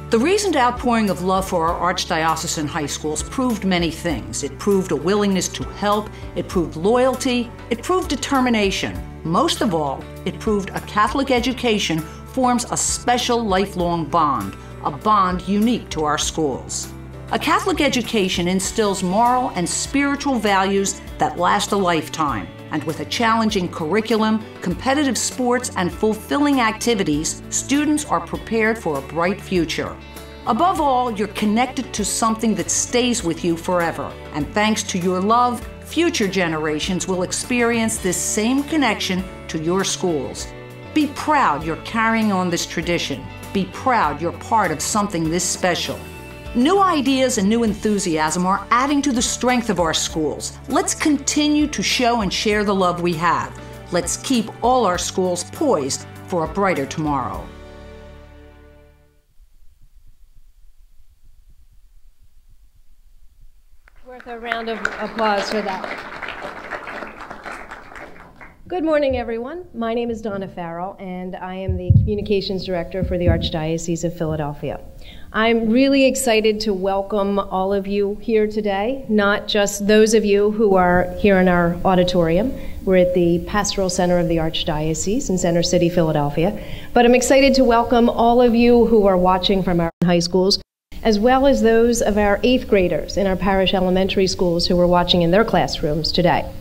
The recent outpouring of love for our archdiocesan high schools proved many things. It proved a willingness to help, it proved loyalty, it proved determination. Most of all, it proved a Catholic education forms a special lifelong bond, a bond unique to our schools. A Catholic education instills moral and spiritual values that last a lifetime, and with a challenging curriculum, competitive sports, and fulfilling activities, students are prepared for a bright future. Above all, you're connected to something that stays with you forever, and thanks to your love, future generations will experience this same connection to your schools. Be proud you're carrying on this tradition. Be proud you're part of something this special. New ideas and new enthusiasm are adding to the strength of our schools. Let's continue to show and share the love we have. Let's keep all our schools poised for a brighter tomorrow. Worth a round of applause for that. Good morning, everyone. My name is Donna Farrell, and I am the Communications Director for the Archdiocese of Philadelphia. I'm really excited to welcome all of you here today, not just those of you who are here in our auditorium. We're at the Pastoral Center of the Archdiocese in Center City, Philadelphia. But I'm excited to welcome all of you who are watching from our high schools, as well as those of our 8th graders in our parish elementary schools who are watching in their classrooms today.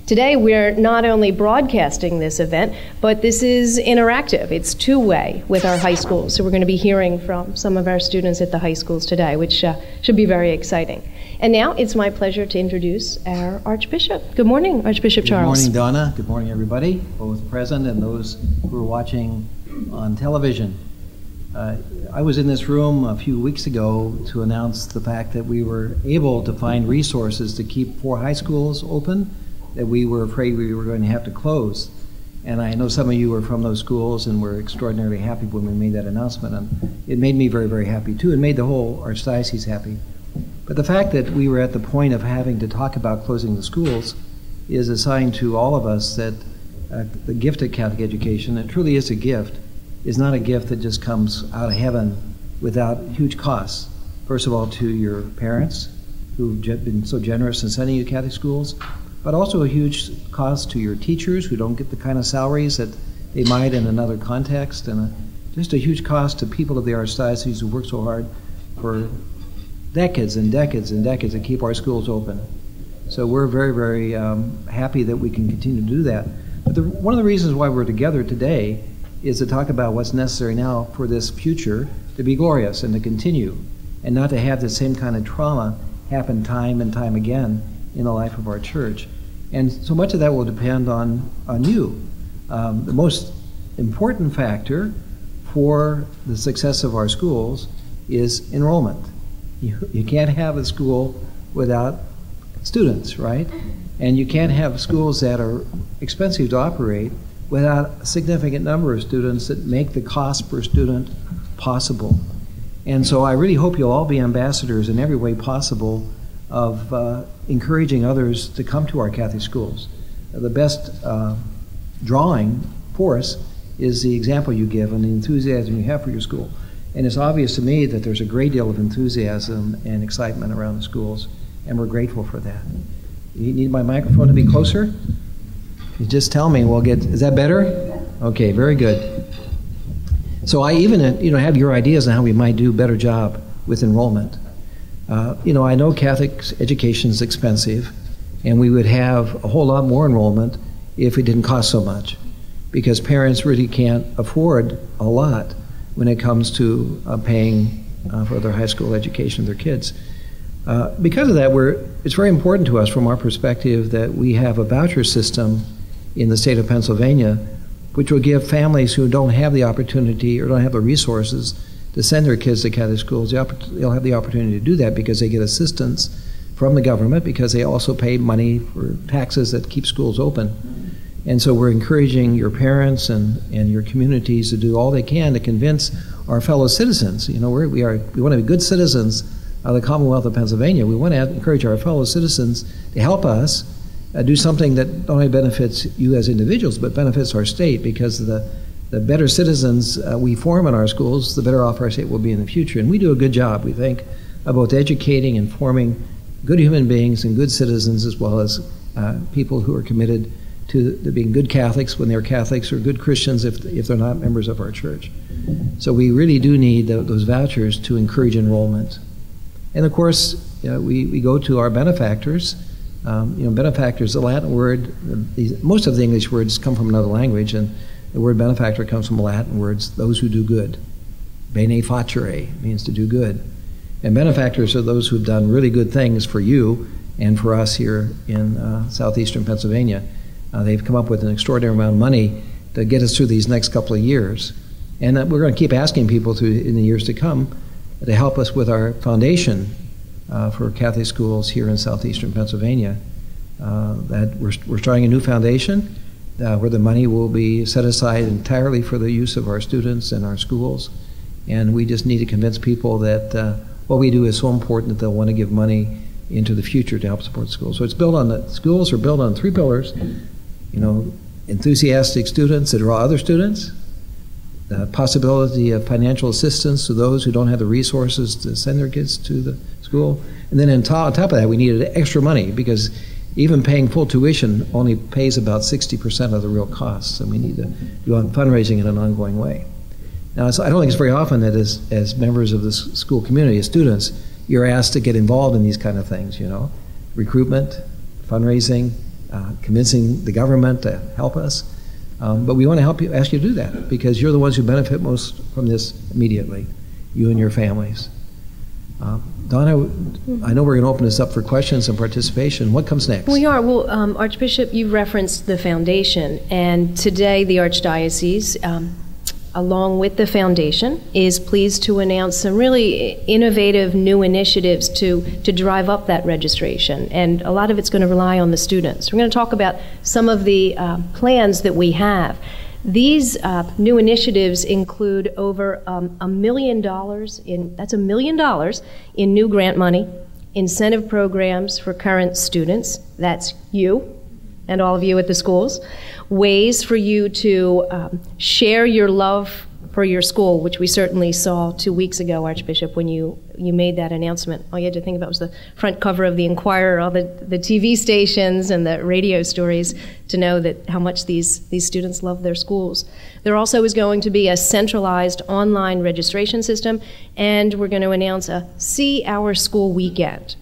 Today, we're not only broadcasting this event, but this is interactive. It's two-way with our high schools. So we're going to be hearing from some of our students at the high schools today, which should be very exciting. And now it's my pleasure to introduce our Archbishop. Good morning, Archbishop Charles. Good morning, Donna. Good morning, everybody, both present and those who are watching on television. I was in this room a few weeks ago to announce the fact that we were able to find resources to keep 4 high schools open that we were afraid we were going to have to close. And I know some of you were from those schools and were extraordinarily happy when we made that announcement. And it made me very, very happy too. It made the whole Archdiocese happy. But the fact that we were at the point of having to talk about closing the schools is a sign to all of us that the gift of Catholic education, it truly is a gift, is not a gift that just comes out of heaven without huge costs. First of all, to your parents who've been so generous in sending you to Catholic schools, but also a huge cost to your teachers who don't get the kind of salaries that they might in another context, and just a huge cost to people of the Archdiocese who work so hard for decades and decades and decades to keep our schools open. So we're very, very happy that we can continue to do that. But one of the reasons why we're together today is to talk about what's necessary now for this future to be glorious and to continue, and not to have the same kind of trauma happen time and time again in the life of our church. And so much of that will depend on you. The most important factor for the success of our schools is enrollment. You can't have a school without students, right? And you can't have schools that are expensive to operate without a significant number of students that make the cost per student possible. And so I really hope you'll all be ambassadors in every way possible of encouraging others to come to our Catholic schools. The best drawing for us is the example you give and the enthusiasm you have for your school. And it's obvious to me that there's a great deal of enthusiasm and excitement around the schools, and we're grateful for that. You need my microphone to be closer? You just tell me, is that better? Okay, very good. So I even have your ideas on how we might do a better job with enrollment. I know Catholic education is expensive, and we would have a whole lot more enrollment if it didn't cost so much, because parents really can't afford a lot when it comes to paying for their high school education of their kids. Because of that, it's very important to us from our perspective that we have a voucher system in the state of Pennsylvania, which will give families who don't have the opportunity or don't have the resources to send their kids to Catholic schools, they'll have the opportunity to do that because they get assistance from the government, because they also pay money for taxes that keep schools open. And so we're encouraging your parents and your communities to do all they can to convince our fellow citizens. We want to be good citizens of the Commonwealth of Pennsylvania. We want to encourage our fellow citizens to help us do something that not only benefits you as individuals, but benefits our state because of the the better citizens we form in our schools, the better off our state will be in the future. And we do a good job, we think, of both educating and forming good human beings and good citizens, as well as people who are committed to being good Catholics when they're Catholics, or good Christians if they're not members of our church. So we really do need those vouchers to encourage enrollment. And of course, we go to our benefactors. Benefactor is a Latin word. Most of the English words come from another language, and the word benefactor comes from Latin words, those who do good. Bene facere means to do good. And benefactors are those who've done really good things for you and for us here in southeastern Pennsylvania. They've come up with an extraordinary amount of money to get us through these next couple of years. And we're going to keep asking people in the years to come to help us with our foundation for Catholic schools here in southeastern Pennsylvania. That we're starting a new foundation where the money will be set aside entirely for the use of our students and our schools. And we just need to convince people that what we do is so important that they'll want to give money into the future to help support schools. So it's built on schools are built on three pillars. Enthusiastic students that draw other students, the possibility of financial assistance to those who don't have the resources to send their kids to the school. And then on top of that, we needed extra money, because even paying full tuition only pays about 60% of the real costs, and we need to do fundraising in an ongoing way. Now, I don't think it's very often that as members of the school community, as students, you're asked to get involved in these kind of things, recruitment, fundraising, convincing the government to help us. But we want to ask you to do that, because you're the ones who benefit most from this immediately, you and your families. Donna, I know we're going to open this up for questions and participation. What comes next? We are. Well, Archbishop, you referenced the foundation, and today the Archdiocese, along with the foundation, is pleased to announce some really innovative new initiatives to drive up that registration. And a lot of it's going to rely on the students. We're going to talk about some of the plans that we have. These new initiatives include over $1 million $1 million in new grant money, incentive programs for current students, that's you and all of you at the schools, ways for you to share your love for your school, which we certainly saw 2 weeks ago, Archbishop, when you made that announcement. All you had to think about was the front cover of the Inquirer, all the TV stations and the radio stories to know that how much these students love their schools. There also is going to be a centralized online registration system, and we're going to announce a See Our School weekend.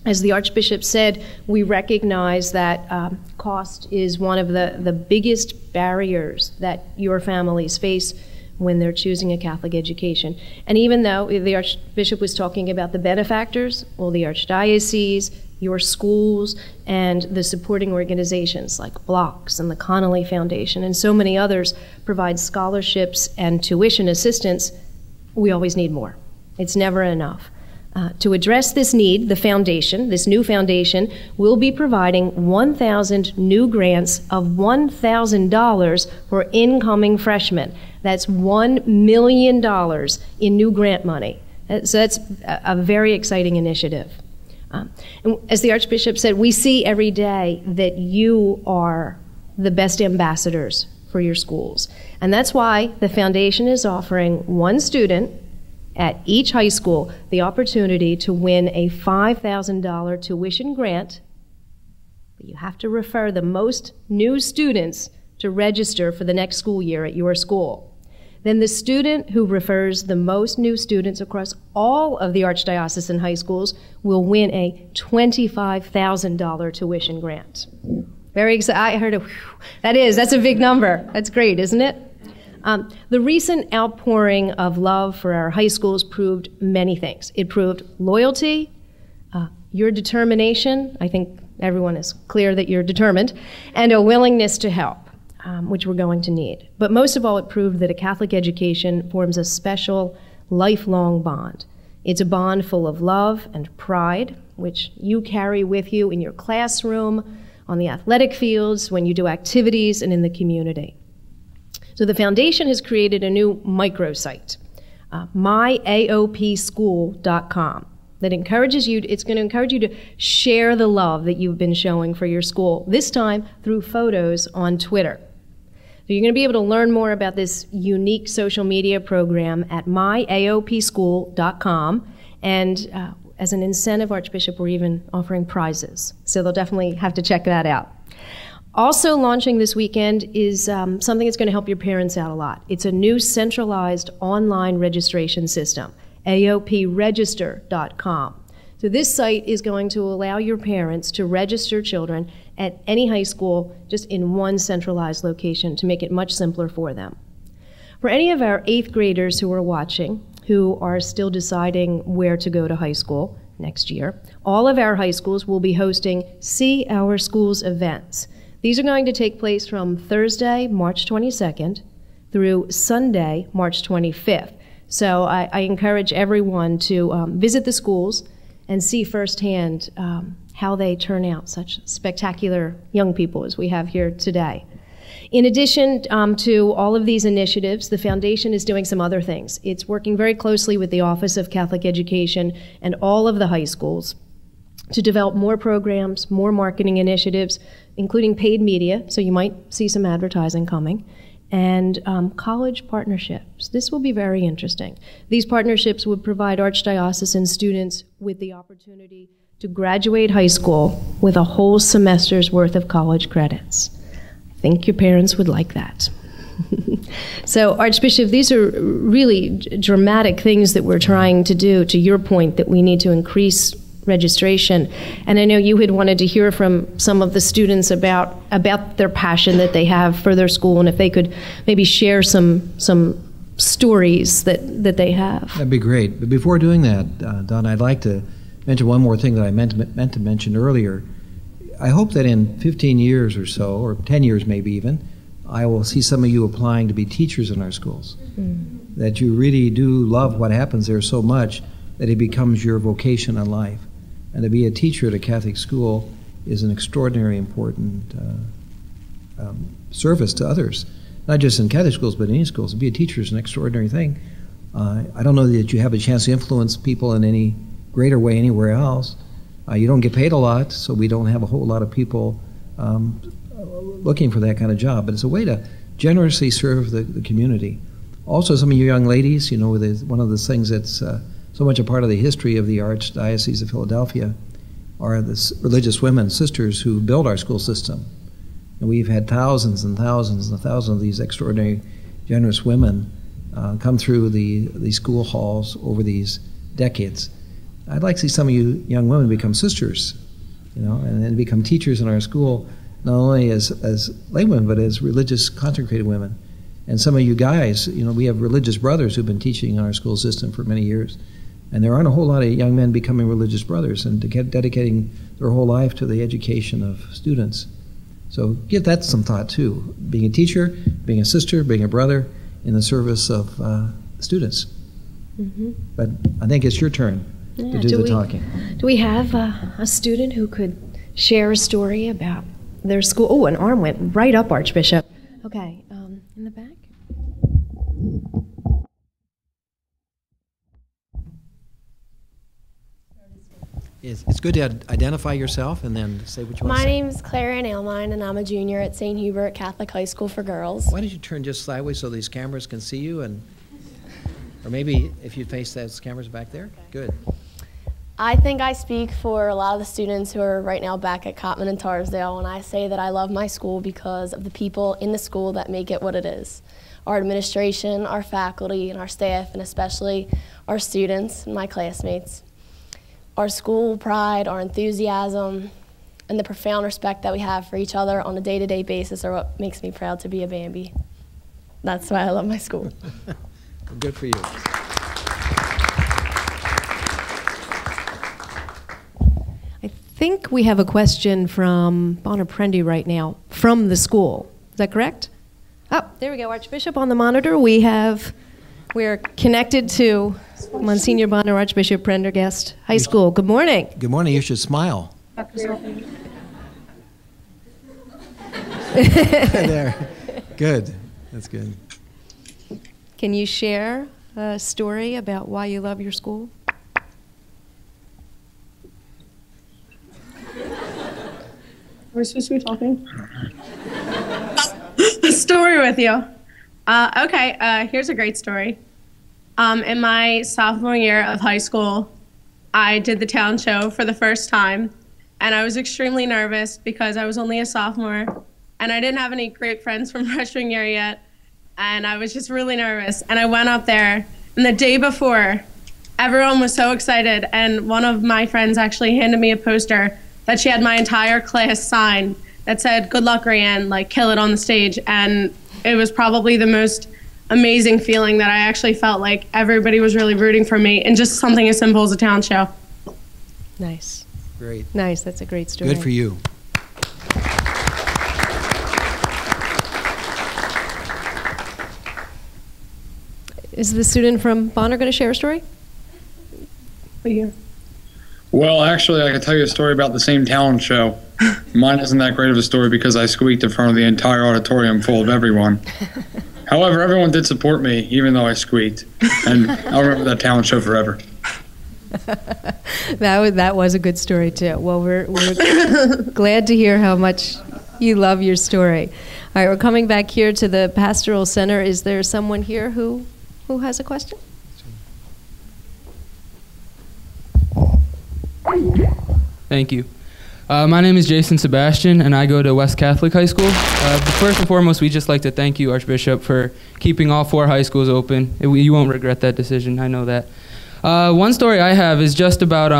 As the Archbishop said, we recognize that cost is one of the biggest barriers that your families face when they're choosing a Catholic education. And even though the Archbishop was talking about the benefactors, well, the Archdiocese, your schools, and the supporting organizations like Blocks and the Connolly Foundation and so many others provide scholarships and tuition assistance, we always need more. It's never enough. To address this need, the foundation, this new foundation, will be providing 1,000 new grants of $1,000 for incoming freshmen. That's $1 million in new grant money. So that's a very exciting initiative. And as the Archbishop said, we see every day that you are the best ambassadors for your schools. And that's why the foundation is offering one student at each high school the opportunity to win a $5,000 tuition grant. But you have to refer the most new students to register for the next school year at your school. Then the student who refers the most new students across all of the Archdiocesan high schools will win a $25,000 tuition grant. Very exciting. I heard that's a big number. That's great, isn't it? The recent outpouring of love for our high schools proved many things. It proved loyalty, your determination. I think everyone is clear that you're determined, and a willingness to help, which we're going to need. But most of all, it proved that a Catholic education forms a special, lifelong bond. It's a bond full of love and pride, which you carry with you in your classroom, on the athletic fields, when you do activities, and in the community. So the foundation has created a new microsite, myaopschool.com, that encourages you. It's going to encourage you to share the love that you've been showing for your school, this time through photos on Twitter. So you're going to be able to learn more about this unique social media program at myaopschool.com. And as an incentive, Archbishop, we're even offering prizes. So they'll definitely have to check that out. Also launching this weekend is something that's going to help your parents out a lot. It's a new centralized online registration system, aopregister.com. So this site is going to allow your parents to register children at any high school just in one centralized location to make it much simpler for them. For any of our 8th graders who are watching, who are still deciding where to go to high school next year, all of our high schools will be hosting See Our Schools events. These are going to take place from Thursday, March 22nd, through Sunday, March 25th. So I encourage everyone to visit the schools and see firsthand how they turn out such spectacular young people as we have here today. In addition to all of these initiatives, the Foundation is doing some other things. It's working very closely with the Office of Catholic Education and all of the high schools to develop more programs, more marketing initiatives, including paid media, so you might see some advertising coming, and college partnerships. This will be very interesting. These partnerships would provide Archdiocesan students with the opportunity to graduate high school with a whole semester's worth of college credits. I think your parents would like that. So, Archbishop, these are really dramatic things that we're trying to do, to your point that we need to increase registration. And I know you had wanted to hear from some of the students about their passion that they have for their school, and if they could maybe share some stories that they have. That'd be great. But before doing that, Don, I'd like to mention one more thing that I meant to mention earlier. I hope that in 15 years or so, or 10 years maybe even, I will see some of you applying to be teachers in our schools. That you really do love what happens there so much that it becomes your vocation in life. And to be a teacher at a Catholic school is an extraordinarily important service to others, not just in Catholic schools, but in any schools. To be a teacher is an extraordinary thing. I don't know that you have a chance to influence people in any greater way anywhere else. You don't get paid a lot, so we don't have a whole lot of people looking for that kind of job. But it's a way to generously serve the community. Also, some of you young ladies, you know, one of the things that's so much a part of the history of the Archdiocese of Philadelphia are the religious women, sisters, who build our school system. And we've had thousands and thousands and thousands of these extraordinary, generous women come through the school halls over these decades. I'd like to see some of you young women become sisters, you know, and then become teachers in our school, not only as laywomen, but as religious consecrated women. And some of you guys, you know, we have religious brothers who've been teaching in our school system for many years. And there aren't a whole lot of young men becoming religious brothers and dedicating their whole life to the education of students. So give that some thought too. Being a teacher, being a sister, being a brother in the service of students. But I think it's your turn to do the talking. Do we have a student who could share a story about their school? Oh, an arm went right up, Archbishop. Okay, in the back. It's good to identify yourself and then say what you want to say. My name's Claire Ann Ailmine, and I'm a junior at St. Hubert Catholic High School for Girls. Why don't you turn just sideways so these cameras can see you, or maybe if you face those cameras back there? Okay. Good. I think I speak for a lot of the students who are right now back at Cotman and Tarsdale when I say that I love my school because of the people in the school that make it what it is. Our administration, our faculty, and our staff, and especially our students and my classmates. Our school pride, our enthusiasm, and the profound respect that we have for each other on a day-to-day basis are what makes me proud to be a Bambi. That's why I love my school. Good for you. I think we have a question from Bonner Prendy right now from the school. Is that correct? Oh, there we go, Archbishop on the monitor. We're connected to Monsignor Bonner, Archbishop Prendergast High School. Good morning. Good morning. You should smile. There. Good. That's good. Can you share a story about why you love your school? We're supposed to be talking? story with you. Here's a great story. In my sophomore year of high school, I did the town show for the first time, and I was extremely nervous because I was only a sophomore, and I didn't have any great friends from freshman year yet, and I was just really nervous. And I went up there, and the day before, everyone was so excited, and one of my friends actually handed me a poster that she had my entire class sign that said, "Good luck, Rayanne, like, kill it on the stage." And it was probably the most amazing feeling that I actually felt like everybody was really rooting for me in just something as simple as a town show. Nice. Great. Nice. That's a great story. Good for you. Is the student from Bonner going to share a story? Well, actually, I can tell you a story about the same talent show. Mine isn't that great of a story because I squeaked in front of the entire auditorium full of everyone. However, everyone did support me, even though I squeaked. And I'll remember that talent show forever. That was a good story, too. Well, we're glad to hear how much you love your story. All right, we're coming back here to the Pastoral Center. Is there someone here who has a question? Thank you. My name is Jason Sebastian, and I go to West Catholic High School. First and foremost, we'd just like to thank you, Archbishop, for keeping all 4 high schools open. You won't regret that decision, I know that. One story I have is just about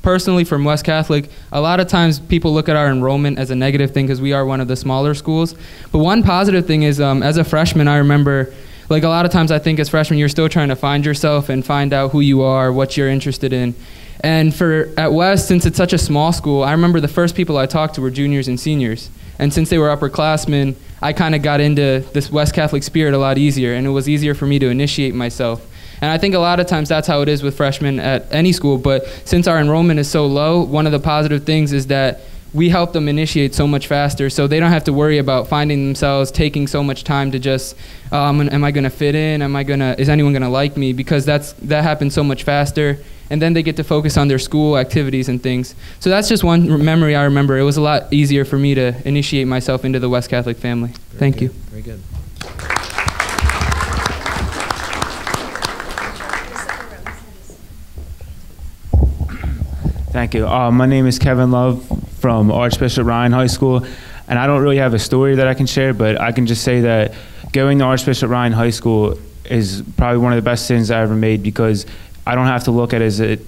personally from West Catholic. A lot of times people look at our enrollment as a negative thing because we are one of the smaller schools. But one positive thing is, as a freshman, I remember, like a lot of times I think as freshmen, you're still trying to find yourself and find out who you are, what you're interested in. And at West, since it's such a small school, I remember the first people I talked to were juniors and seniors. And since they were upperclassmen, I kind of got into this West Catholic spirit a lot easier, and it was easier for me to initiate myself. And I think a lot of times that's how it is with freshmen at any school, but since our enrollment is so low, one of the positive things is that we help them initiate so much faster, so they don't have to worry about finding themselves taking so much time to just, am I going to fit in? Is anyone going to like me? Because that happens so much faster. And then they get to focus on their school activities and things. So that's just one memory I remember. It was a lot easier for me to initiate myself into the West Catholic family. Thank you. Very good. Thank you. My name is Kevin Love from Archbishop Ryan High School, and I don't really have a story that I can share, but I can just say that going to Archbishop Ryan High School is probably one of the best decisions I ever made because I don't have to look at it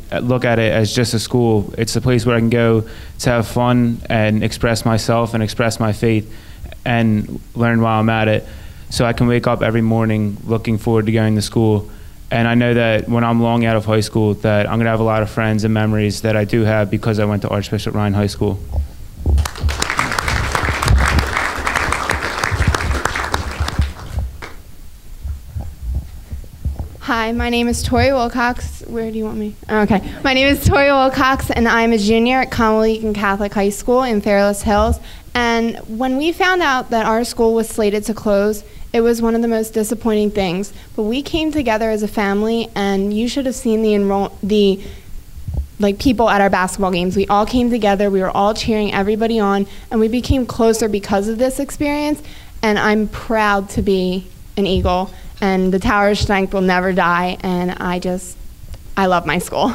as just a school. It's a place where I can go to have fun and express myself and express my faith and learn while I'm at it. So I can wake up every morning looking forward to going to school. And I know that when I'm long out of high school that I'm going to have a lot of friends and memories that I do have because I went to Archbishop Ryan High School. Hi, my name is Tori Wilcox. Where do you want me? Okay. My name is Tori Wilcox, and I'm a junior at Conwell Catholic High School in Fairless Hills. And when we found out that our school was slated to close, it was one of the most disappointing things. But we came together as a family, and you should have seen the people at our basketball games. We all came together. We were all cheering everybody on, and we became closer because of this experience. And I'm proud to be an Eagle. And the Tower of Strength will never die, and I love my school.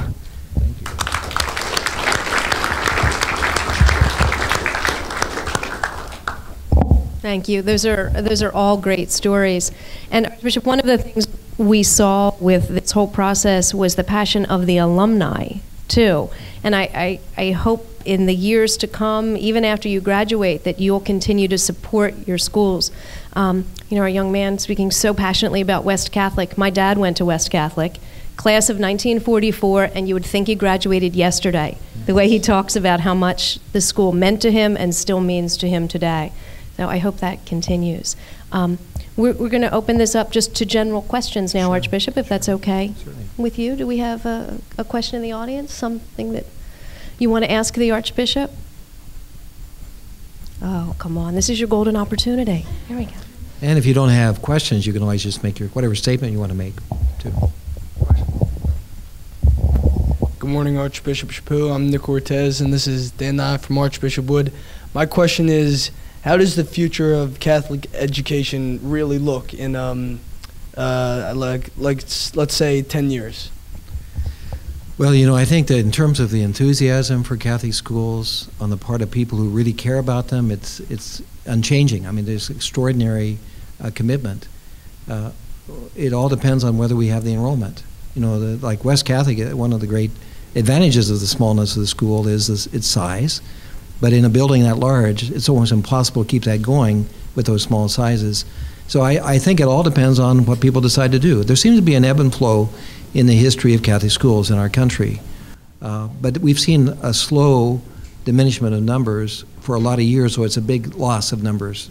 Thank you. Those are all great stories. And Archbishop, one of the things we saw with this whole process was the passion of the alumni, too. And I hope in the years to come, even after you graduate, that you'll continue to support your schools. Our young man speaking so passionately about West Catholic. My dad went to West Catholic, class of 1944, and you would think he graduated yesterday, the way he talks about how much the school meant to him and still means to him today. So I hope that continues. We're going to open this up just to general questions now, sure. Archbishop, if that's okay with you. Do we have a question in the audience, something that you want to ask the Archbishop? Oh, come on. This is your golden opportunity. Here we go. And if you don't have questions, you can always just make your whatever statement you want to make, too. Good morning, Archbishop Chaput. I'm Nick Ortez, and this is Dan Nye from Archbishop Wood. My question is, how does the future of Catholic education really look in, let's say 10 years? Well, you know, I think that in terms of the enthusiasm for Catholic schools on the part of people who really care about them, it's unchanging. I mean, there's extraordinary commitment. It all depends on whether we have the enrollment. You know, like West Catholic, one of the great advantages of the smallness of the school is its size. But in a building that large, it's almost impossible to keep that going with those small sizes. So I think it all depends on what people decide to do. There seems to be an ebb and flow in the history of Catholic schools in our country. But we've seen a slow diminishment of numbers for a lot of years, so it's a big loss of numbers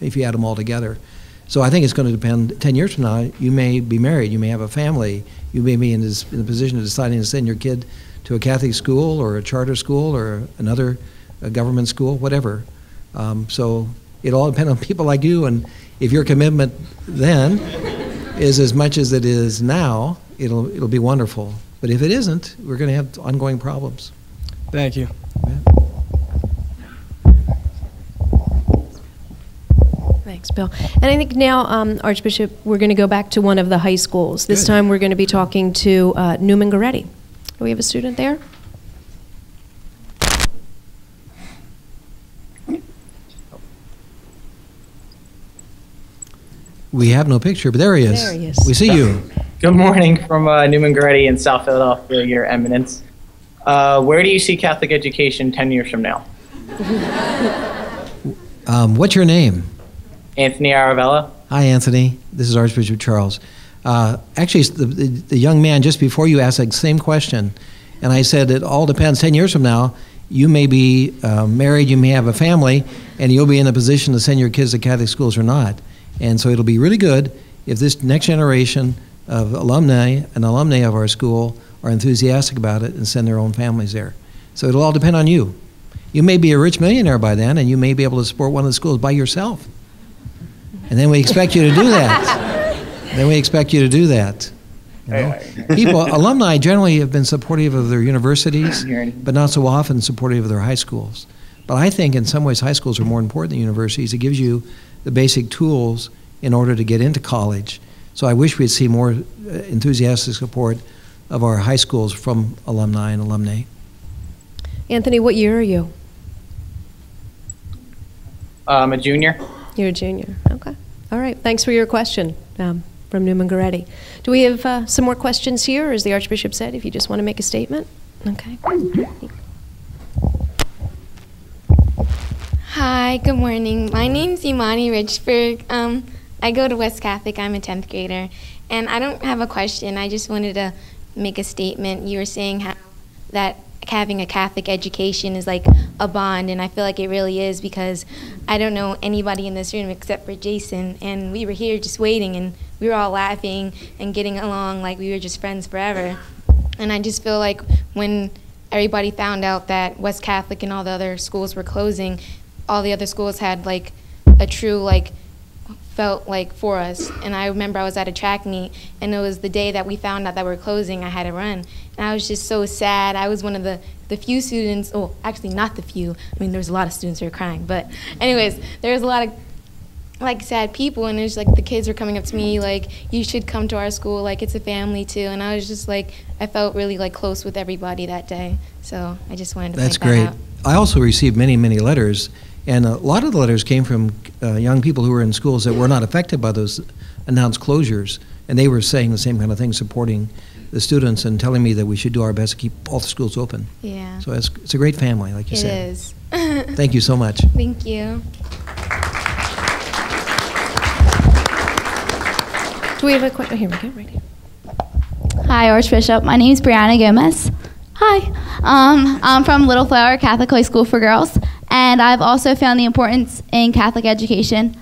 if you add them all together. So I think it's going to depend. 10 years from now, you may be married, you may have a family, you may be in the position of deciding to send your kid to a Catholic school or a charter school or another government school, whatever. So it all depends on people like you, and if your commitment then is as much as it is now, it'll be wonderful. But if it isn't, we're going to have ongoing problems. Thank you. Yeah. Thanks, Bill. And I think now, Archbishop, we're going to go back to one of the high schools. This time we're going to be talking to Newman Goretti. Do we have a student there? We have no picture, but there he is. There he is. We see you. Good morning from Newman Goretti in South Philadelphia, Your Eminence. Where do you see Catholic education 10 years from now? What's your name? Anthony Aravella. Hi, Anthony. This is Archbishop Charles. Actually, it's the young man just before you asked that same question, and I said it all depends. 10 years from now, you may be married, you may have a family, and you'll be in a position to send your kids to Catholic schools or not. And so it'll be really good if this next generation of alumni and alumni of our school are enthusiastic about it and send their own families there. So it'll all depend on you. You may be a rich millionaire by then, and you may be able to support one of the schools by yourself. And then we expect you to do that. Then we expect you to do that. You know? People, alumni generally have been supportive of their universities, but not so often supportive of their high schools. But I think in some ways high schools are more important than universities. It gives you the basic tools in order to get into college. So I wish we'd see more enthusiastic support of our high schools from alumni and alumni. Anthony, what year are you? I'm a junior. You're a junior. Okay. All right. Thanks for your question from Newman Goretti. Do we have some more questions here, or as the Archbishop said, if you just want to make a statement? Okay. Hi, good morning. My name's Imani Richburg. I go to West Catholic. I'm a 10th grader. And I don't have a question. I just wanted to make a statement. You were saying how that having a Catholic education is like a bond, and I feel like it really is, because I don't know anybody in this room except for Jason, and we were here just waiting, and we were all laughing and getting along like we were just friends forever. And I just feel like when everybody found out that West Catholic and all the other schools were closing, all the other schools had like a true like felt like for us. And I remember I was at a track meet, and it was the day that we found out that we were closing. I had to run, and I was just so sad. I was one of the few students, oh, actually not the few, I mean, there was a lot of students who were crying, but anyways, there was a lot of like sad people, and it's like the kids were coming up to me like, you should come to our school, like it's a family too. And I was just like, I felt really like close with everybody that day. So I just wanted to That's point that great. out. I also received many, many letters, and a lot of the letters came from young people who were in schools that were not affected by those announced closures, and they were saying the same kind of thing, supporting the students and telling me that we should do our best to keep all the schools open. Yeah. So it's a great family, like you said. It is. Thank you so much. Thank you. Do we have a question? Here we go, right here. Hi, Archbishop. My name is Brianna Gomez. Hi. I'm from Little Flower Catholic High School for Girls, and I've also found the importance in Catholic education.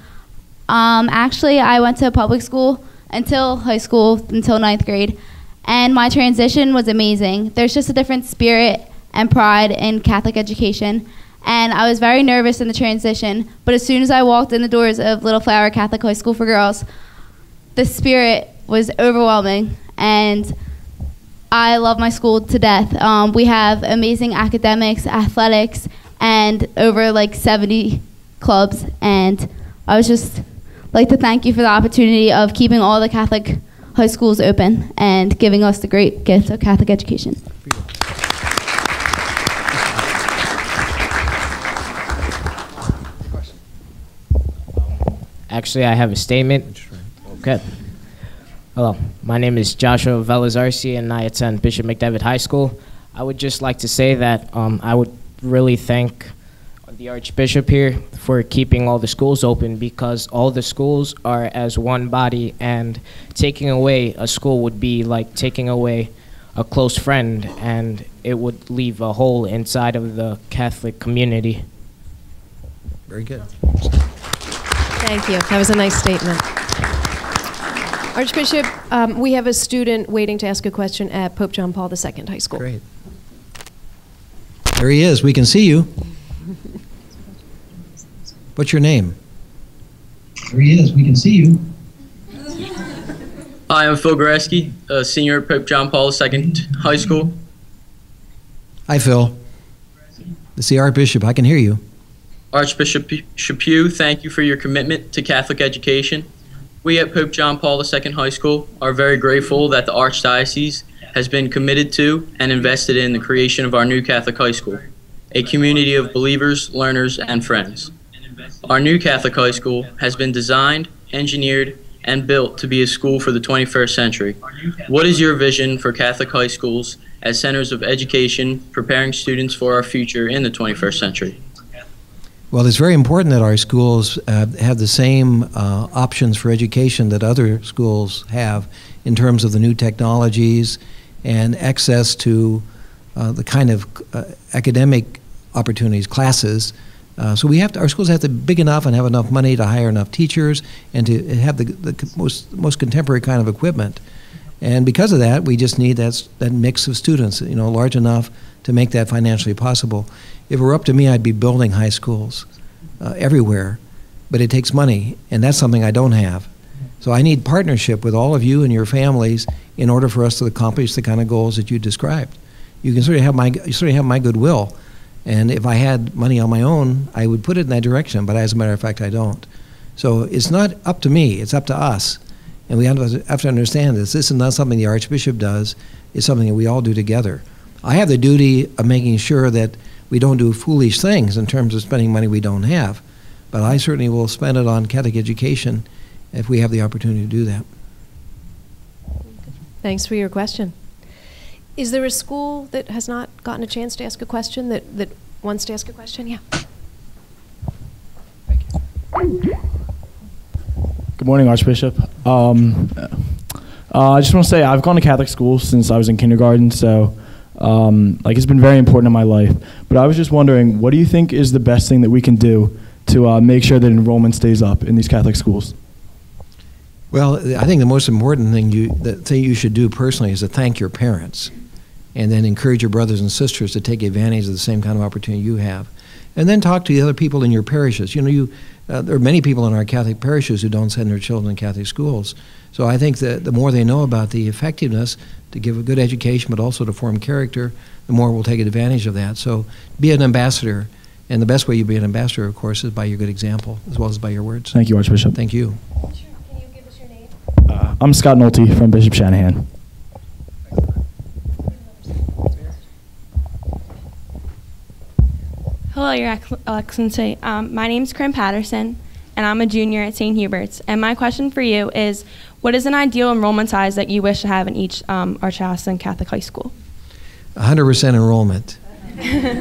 Actually, I went to public school until high school, until 9th grade, and my transition was amazing. There's just a different spirit and pride in Catholic education, and I was very nervous in the transition, but as soon as I walked in the doors of Little Flower Catholic High School for Girls, the spirit was overwhelming, and I love my school to death. We have amazing academics, athletics, and over like 70 clubs, and I was just like to thank you for the opportunity of keeping all the Catholic high schools open and giving us the great gift of Catholic education. Actually, I have a statement. Okay. Hello, my name is Joshua Velazarci, and I attend Bishop McDevitt High School. I would just like to say that I would really thank the Archbishop here for keeping all the schools open, because all the schools are as one body, and taking away a school would be like taking away a close friend, and it would leave a hole inside of the Catholic community. Very good. Thank you. That was a nice statement. Archbishop, we have a student waiting to ask a question at Pope John Paul II High School. Great. There he is. We can see you. What's your name? There he is. We can see you. Hi, I'm Phil Goreski, a senior at Pope John Paul II High School. Hi, Phil. It's the Archbishop. I can hear you. Archbishop Chaput, thank you for your commitment to Catholic education. We at Pope John Paul II High School are very grateful that the Archdiocese has been committed to and invested in the creation of our new Catholic high school, a community of believers, learners, and friends. Our new Catholic high school has been designed, engineered, and built to be a school for the 21st century. What is your vision for Catholic high schools as centers of education, preparing students for our future in the 21st century? Well, it's very important that our schools have the same options for education that other schools have in terms of the new technologies and access to the kind of academic opportunities, classes. So our schools have to be big enough and have enough money to hire enough teachers and to have the most contemporary kind of equipment. And because of that, we just need that mix of students, large enough to make that financially possible. If it were up to me, I'd be building high schools everywhere, but it takes money, and that's something I don't have. So I need partnership with all of you and your families in order for us to accomplish the kind of goals that you described. You can sort of have my goodwill, and if I had money on my own, I would put it in that direction, but as a matter of fact, I don't. So it's not up to me, it's up to us. And we have to understand this. This is not something the Archbishop does, it's something that we all do together. I have the duty of making sure that we don't do foolish things in terms of spending money we don't have, but I certainly will spend it on Catholic education if we have the opportunity to do that. Thanks for your question. Is there a school that has not gotten a chance to ask a question that wants to ask a question? Yeah. Thank you. Good morning, Archbishop. I just want to say I've gone to Catholic school since I was in kindergarten, so it's been very important in my life. But I was just wondering, what do you think is the best thing that we can do to make sure that enrollment stays up in these Catholic schools? Well, I think the most important thing you should do personally is to thank your parents and then encourage your brothers and sisters to take advantage of the same kind of opportunity you have. And then talk to the other people in your parishes. There are many people in our Catholic parishes who don't send their children to Catholic schools. So I think that the more they know about the effectiveness to give a good education but also to form character, the more we'll take advantage of that. So be an ambassador. And the best way you be an ambassador, of course, is by your good example as well as by your words. Thank you, Archbishop. Thank you. Can you give us your name? I'm Scott Nolte from Bishop Shanahan. Hello, Your Excellency. My name is Corinne Patterson, and I'm a junior at St. Hubert's. And my question for you is, what is an ideal enrollment size that you wish to have in each Archdiocesan Catholic high school? 100% enrollment,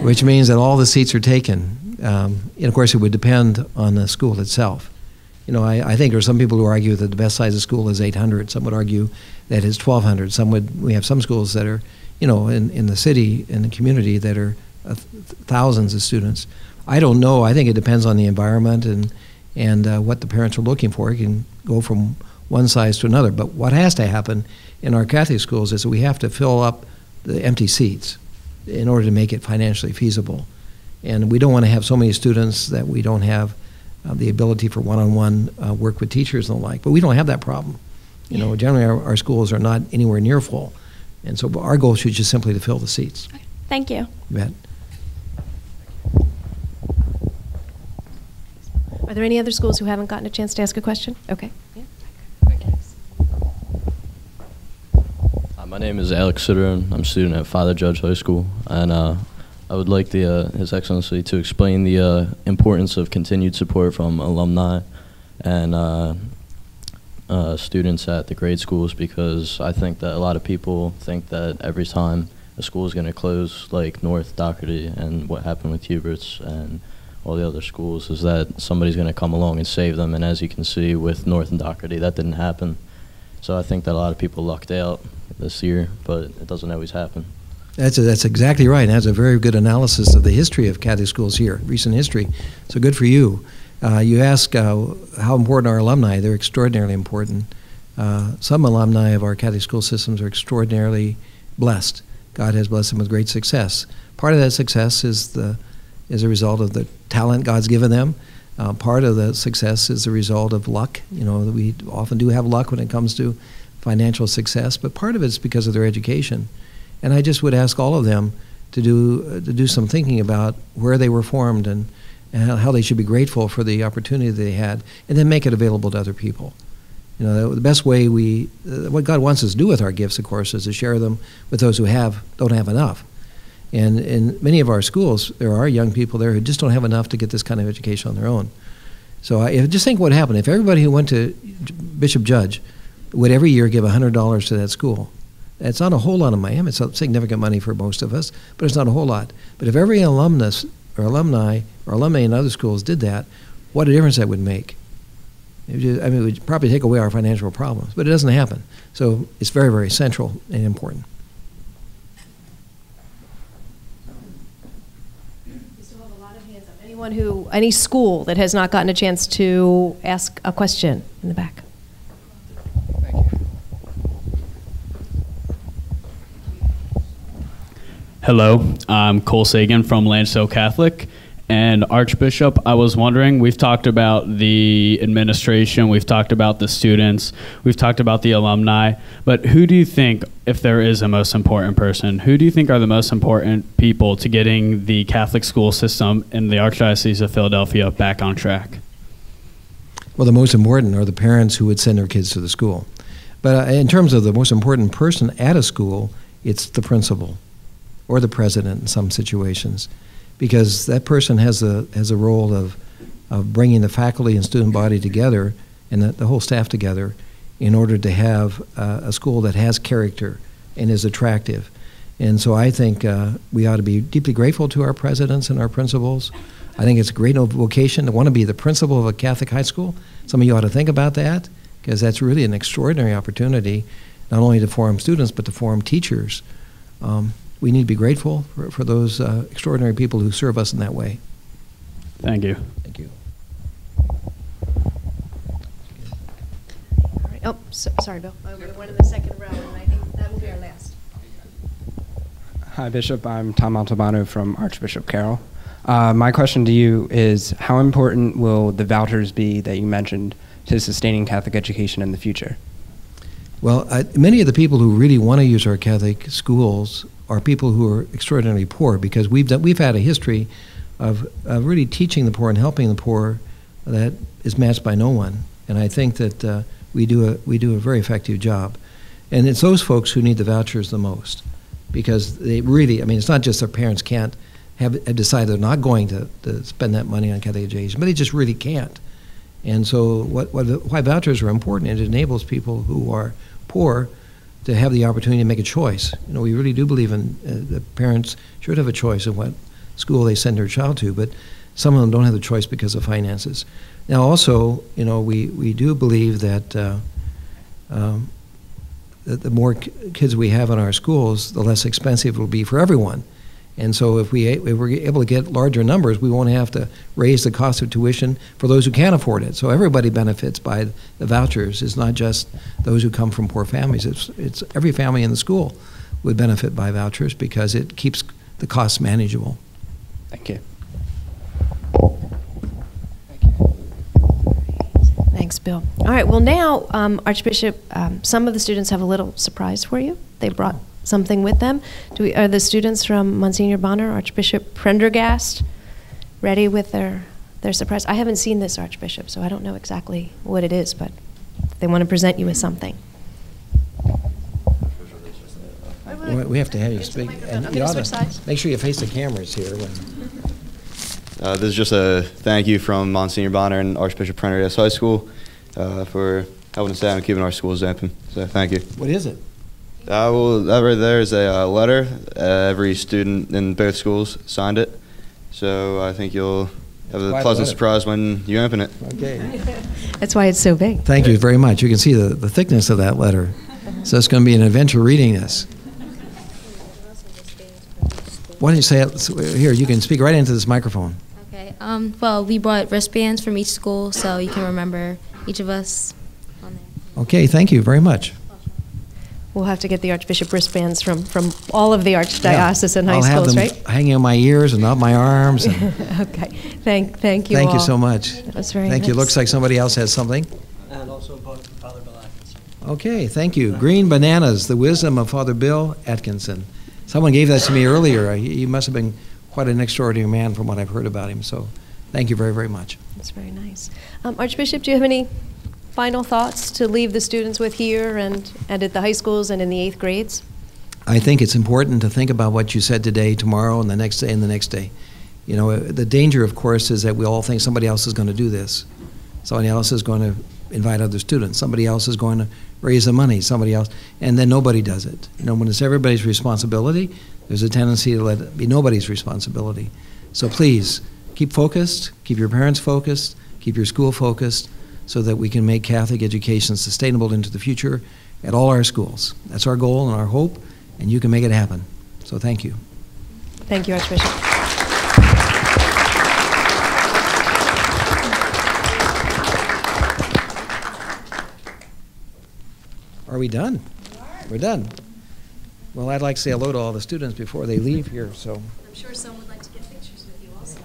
which means that all the seats are taken. And of course, it would depend on the school itself. I think there are some people who argue that the best size of school is 800. Some would argue that it's 1,200. We have some schools that are, in the city, in the community, that are thousands of students. I don't know. I think it depends on the environment and what the parents are looking for. It can go from one size to another. But what has to happen in our Catholic schools is that we have to fill up the empty seats in order to make it financially feasible. And we don't want to have so many students that we don't have the ability for one-on-one work with teachers and the like. But we don't have that problem. Generally our schools are not anywhere near full. And so our goal should just simply to fill the seats. Thank you. You bet. Are there any other schools who haven't gotten a chance to ask a question? Okay. Yeah. My name is Alex Sitterin. I'm a student at Father Judge High School, and I would like His Excellency to explain the importance of continued support from alumni and students at the grade schools, because I think that a lot of people think that every time a school is going to close, like North Doherty and what happened with Hubert's and all the other schools, is that somebody's going to come along and save them. And as you can see with North and Doherty, that didn't happen. So I think that a lot of people lucked out this year, but it doesn't always happen. That's exactly right. And that's a very good analysis of the history of Catholic schools here, recent history. So good for you. You ask how important are alumni. They're extraordinarily important. Some alumni of our Catholic school systems are extraordinarily blessed. God has blessed them with great success. Part of that success is a result of the talent God's given them. Part of the success is the result of luck. You know, we often do have luck when it comes to financial success, but part of it is because of their education. And I just would ask all of them to do some thinking about where they were formed and how they should be grateful for the opportunity they had, and then make it available to other people. You know, the best way what God wants us to do with our gifts, of course, is to share them with those who don't have enough. And in many of our schools, there are young people there who just don't have enough to get this kind of education on their own. So just think what would happen if everybody who went to Bishop Judge would every year give $100 to that school. It's not a whole lot of money. I mean, it's significant money for most of us, but it's not a whole lot. But if every alumnus or alumni in other schools did that, what a difference that would make. It would probably take away our financial problems, but it doesn't happen. So it's very, very central and important. We still have a lot of hands up. Any school that has not gotten a chance to ask a question in the back. Hello, I'm Cole Sagan from Lansdale Catholic. And Archbishop, I was wondering, we've talked about the administration, we've talked about the students, we've talked about the alumni, but who do you think, if there is a most important person, who do you think are the most important people to getting the Catholic school system in the Archdiocese of Philadelphia back on track? Well, the most important are the parents who would send their kids to the school. But in terms of the most important person at a school, it's the principal or the president in some situations, because that person has a role of bringing the faculty and student body together and the whole staff together in order to have a school that has character and is attractive. And so I think we ought to be deeply grateful to our presidents and our principals. I think it's a great vocation to want to be the principal of a Catholic high school. Some of you ought to think about that, because that's really an extraordinary opportunity, not only to form students, but to form teachers. We need to be grateful for those extraordinary people who serve us in that way. Thank you. Thank you. All right. Oh, sorry, Bill. We have one in the second row, and I think that will be our last. Hi, Bishop. I'm Tom Montalbano from Archbishop Carroll. My question to you is, how important will the vouchers be that you mentioned to sustaining Catholic education in the future? Well, many of the people who really want to use our Catholic schools are people who are extraordinarily poor, because we've had a history of really teaching the poor and helping the poor that is matched by no one. And I think that we do a very effective job. And it's those folks who need the vouchers the most, because they really, I mean, it's not just their parents can't have decided they're not going to spend that money on Catholic education, but they just really can't. And so why vouchers are important, it enables people who are poor to have the opportunity to make a choice. You know, we really do believe in the parents should have a choice of what school they send their child to, but some of them don't have the choice because of finances. Now also, you know, we do believe that the more kids we have in our schools, the less expensive it will be for everyone. And so if we're able to get larger numbers, we won't have to raise the cost of tuition for those who can't afford it. So everybody benefits by the vouchers. It's not just those who come from poor families. It's every family in the school would benefit by vouchers, because it keeps the costs manageable. Thank you. Thanks, Bill. All right, well now, Archbishop, some of the students have a little surprise for you. They brought something with them. Are the students from Monsignor Bonner, Archbishop Prendergast, ready with their they're surprised. I haven't seen this, Archbishop, so I don't know exactly what it is, but they want to present you with something. We have to have you speak. And you ought to make sure you face the cameras here. This is just a thank you from Monsignor Bonner and Archbishop Prendergast High School for helping us out and keeping our schools open. So thank you. What is it? Well, that right there is a letter. Every student in both schools signed it. So I think you'll have a pleasant surprise when you open it. Okay. That's why it's so big. Thank you very much. You can see the thickness of that letter. So it's going to be an adventure reading this. Why don't you say it? Here, you can speak right into this microphone. Okay. Well, we brought wristbands from each school so you can remember each of us on there. Okay, thank you very much. We'll have to get the Archbishop wristbands from all of the Archdiocesan high I'll schools, have them right? hanging on my ears and up my arms. And Okay. Thank you thank all. you so much. That was very Thank you. nice. Looks like somebody else has something. And also Father Bill Atkinson. Okay, thank you. Green Bananas, the wisdom of Father Bill Atkinson. Someone gave that to me earlier. He must have been quite an extraordinary man from what I've heard about him. So thank you very, very much. That's very nice. Archbishop, do you have any final thoughts to leave the students with here and at the high schools and in the 8th grades? I think it's important to think about what you said today, tomorrow, and the next day, and the next day. You know, the danger, of course, is that we all think somebody else is going to do this. Somebody else is going to invite other students. Somebody else is going to raise the money. Somebody else, and then nobody does it. You know, when it's everybody's responsibility, there's a tendency to let it be nobody's responsibility. So please, keep focused, keep your parents focused, keep your school focused, so that we can make Catholic education sustainable into the future at all our schools. That's our goal and our hope, and you can make it happen. So thank you. Thank you, Archbishop. Are we done? We're done. Well, I'd like to say hello to all the students before they leave here. So I'm sure some would like to get pictures with you also.